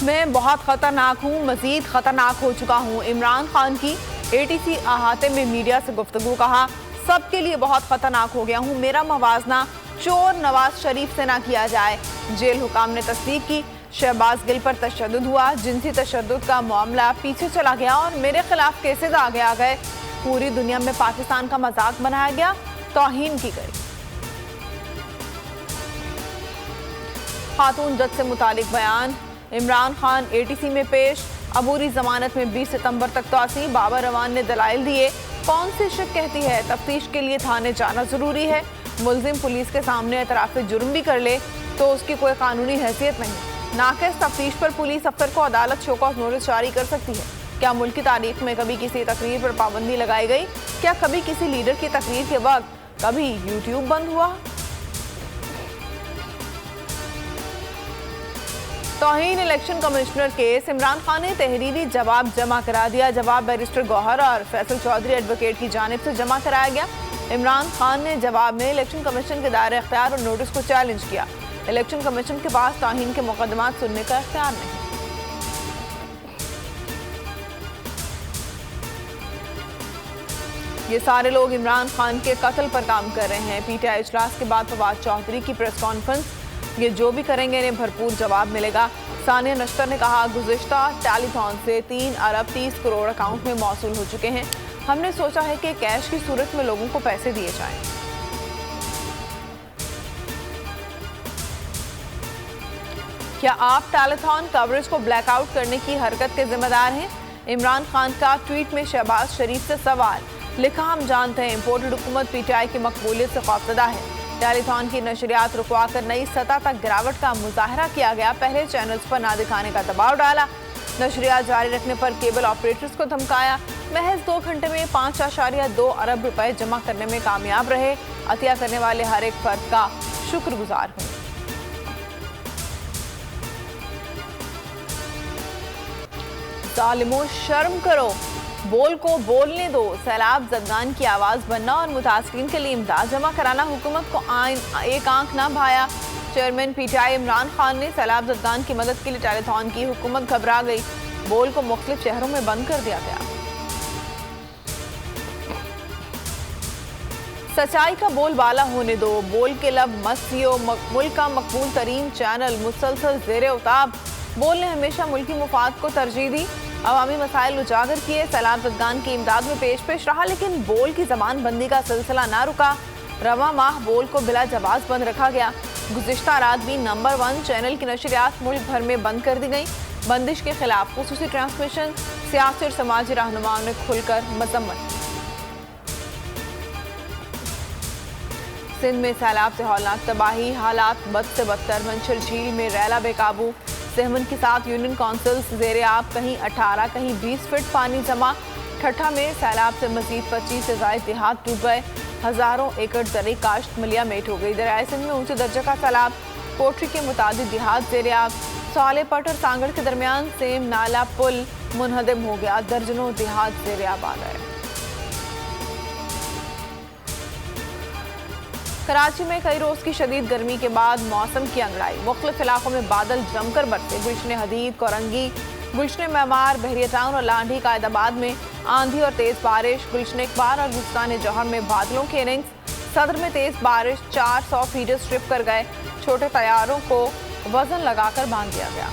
मैं बहुत खतरनाक हूँ, मजीद खतरनाक हो चुका हूँ। इमरान खान की एटीसी अहाते में मीडिया से गुफ्तगू। कहा, सबके लिए बहुत खतरनाक हो गया हूँ। मेरा मवाजना चोर नवाज शरीफ से ना किया जाए। जेल हुकाम ने तस्दीक की, शहबाज गिल पर तशद्दुद हुआ। जिनसी तशद्दुद का मामला पीछे चला गया और मेरे खिलाफ केसेज आगे आ गए। पूरी दुनिया में पाकिस्तान का मजाक बनाया गया, तौहीन की गई। खातून जज से मुतालिक बयान। इमरान खान एटीसी में पेश। अबूरी जमानत में 20 सितंबर तक तोसी। बाबर रवान ने दलाइल दिए। कौन सी शिक कहती है तफ्तीश के लिए थाने जाना जरूरी है। मुलजिम पुलिस के सामने एतराफ़ जुर्म भी कर ले तो उसकी कोई कानूनी हैसियत नहीं। नाक़िस तफ्तीश पर पुलिस अफसर को अदालत शो कॉज नोटिस जारी कर सकती है। क्या मुल्क की तारीख में कभी किसी तकरीर पर पाबंदी लगाई गई? क्या कभी किसी लीडर की तकरीर के वक्त कभी यूट्यूब बंद हुआ? तौहीन election commissioner case. Imran Khan ने तहरीरी जवाब जमा करा दिया। जवाब बैरिस्टर गौहर और फैसल चौधरी एडवोकेट की जानिब से जमा कराया गया। इमरान खान ने जवाब में इलेक्शन कमीशन के दायरे इख्तियार और नोटिस को चैलेंज किया। इलेक्शन कमीशन के पास तौहीन के मुकदमात सुनने का इख्तियार नहीं। ये सारे लोग इमरान खान के कत्ल पर काम कर रहे हैं। पीटीआई इजलास के बाद फवाद चौधरी की प्रेस कॉन्फ्रेंस। ये जो भी करेंगे इन्हें भरपूर जवाब मिलेगा। सानिया नश्तर ने कहा, गुज़िश्ता टेलीथॉन से 3 अरब 30 करोड़ अकाउंट में मौसूल हो चुके हैं। हमने सोचा है कि कैश की सूरत में लोगों को पैसे दिए जाएं। क्या आप टेलीथॉन कवरेज को ब्लैकआउट करने की हरकत के जिम्मेदार हैं? इमरान खान का ट्वीट में शहबाज शरीफ से सवाल। लिखा, हम जानते हैं इम्पोर्टेड हुकूमत पीटीआई की मकबूलियत से खौफजदा है। टेलीथॉन की नशरियात रुकवा कर नई सतह तक गिरावट का मुजाहरा किया गया। पहले चैनल्स पर ना दिखाने का दबाव डाला। नशरियात जारी रखने पर केबल ऑपरेटर्स को धमकाया। महज 2 घंटे में 5.2 अरब रुपए जमा करने में कामयाब रहे। अतिया करने वाले हर एक फर्द का शुक्रगुजार हूँ। जालिमों, शर्म करो, बोल को बोलने दो। सैलाब जदगान की आवाज़ बनना और मुतासरीन के लिए इमदाद जमा कराना हुकूमत को एक आंख ना भाया। चेयरमैन पीटीआई इमरान खान ने सैलाब जदगान की मदद के लिए टेलीथॉन की। हुकूमत घबरा गई। बोल को मुख्तलिफ शहरों में बंद कर दिया गया। सच्चाई का बोल बाला होने दो, बोल के लब मस्तियों। मुल्क का मकबूल तरीन चैनल मुसलसल जेरे उताब। बोल ने हमेशा मुल्की मुफाद को तरजीह दी। अवामी मसाइल उजागर किए। सैलाब जदगान की इमदाद में पेश रहा, लेकिन बोल की जबान बंदी का सिलसिला ना रुका। रवा माह बोल को बिला जवाब बंद रखा गया। गुज़िश्ता रात भी नंबर 1 चैनल की नशरियात मुल्क भर में बंद कर दी गई। बंदिश के खिलाफ खुसूसी ट्रांसमिशन सियासी और समाजी रहनुमाओं ने खुलकर मजम्मत। सिंध में सैलाब से हौलनाक तबाही, हालात बद से बदतर। मंशर झील में रैला बेकाबू। सहमन के साथ यूनियन काउंसिल्स जेरे आब, कहीं 18 कहीं 20 फीट पानी जमा। ठट्ठा में सैलाब से मजीद 25 से ज्यादा देहात डूब गए। हजारों एकड़ ज़रई काश्त मलिया मेट हो गई। दरियाए सिंध में ऊंचे दर्जे का सैलाब। कोठरी के मुताबिक देहात जेरे आब। सालेपट और सांगड़ के दरमियान सेम नाला पुल मुनहदम हो गया। दर्जनों देहात जेरे आब आ गए। कराची में कई रोज की शदीद गर्मी के बाद मौसम की अंगड़ाई। मुख्तलिफ इलाकों में बादल जमकर बरसे। गुलशन हदीद, कोरंगी, गुलशन मेमार, बहरिया टाउन और लांढी कायदाबाद में आंधी और तेज बारिश। गुलशन इकबाल और गुस्तान जौहर में बादलों के इनिंग्स। सदर में तेज बारिश। 400 फीडर स्ट्रिप कर गए। छोटे तैयारों को वजन लगाकर बांध दिया गया।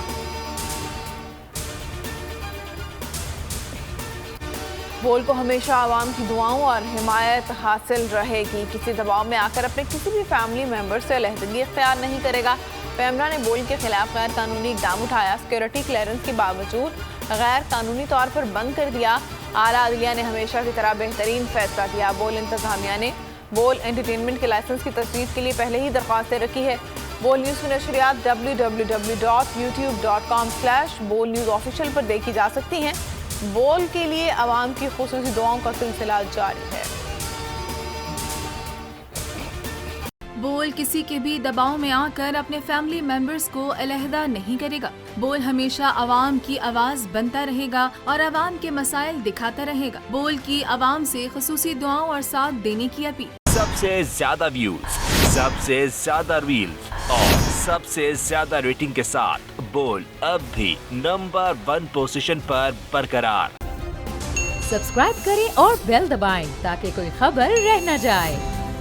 बोल को हमेशा आवाम की दुआओं और हिमायत हासिल रहेगी। किसी दबाव में आकर अपने किसी भी फैमिली मेंबर से अलहदगी इख्तियार नहीं करेगा। पैमरा ने बोल के खिलाफ गैर कानूनी इकदाम उठाया। सिक्योरिटी क्लियरेंस के बावजूद गैर कानूनी तौर पर बंद कर दिया। आला अदलिया ने हमेशा की तरह बेहतरीन फैसला किया। बोल इंतजामिया ने बोल एंटरटेनमेंट के लाइसेंस की तस्दीक के लिए पहले ही दरख्वास्तें रखी है। बोल न्यूज़ की नशरियात www.youtube.com/बोल न्यूज़ ऑफिशियल पर देखी जा सकती हैं। बोल के लिए आवाम की खुसूसी दुआओं का सिलसिला जारी है। बोल किसी के भी दबाव में आकर अपने फैमिली मेंबर्स को अलहदा नहीं करेगा। बोल हमेशा आवाम की आवाज बनता रहेगा और आवाम के मसाइल दिखाता रहेगा। बोल की आवाम से खुसूसी दुआओं और साथ देने की अपील। सबसे ज्यादा व्यूज, सबसे ज्यादा रील्स और सबसे ज्यादा रेटिंग के साथ बोल अब भी नंबर 1 पोजीशन पर बरकरार। सब्सक्राइब करें और बेल दबाएं ताकि कोई खबर रह न जाए।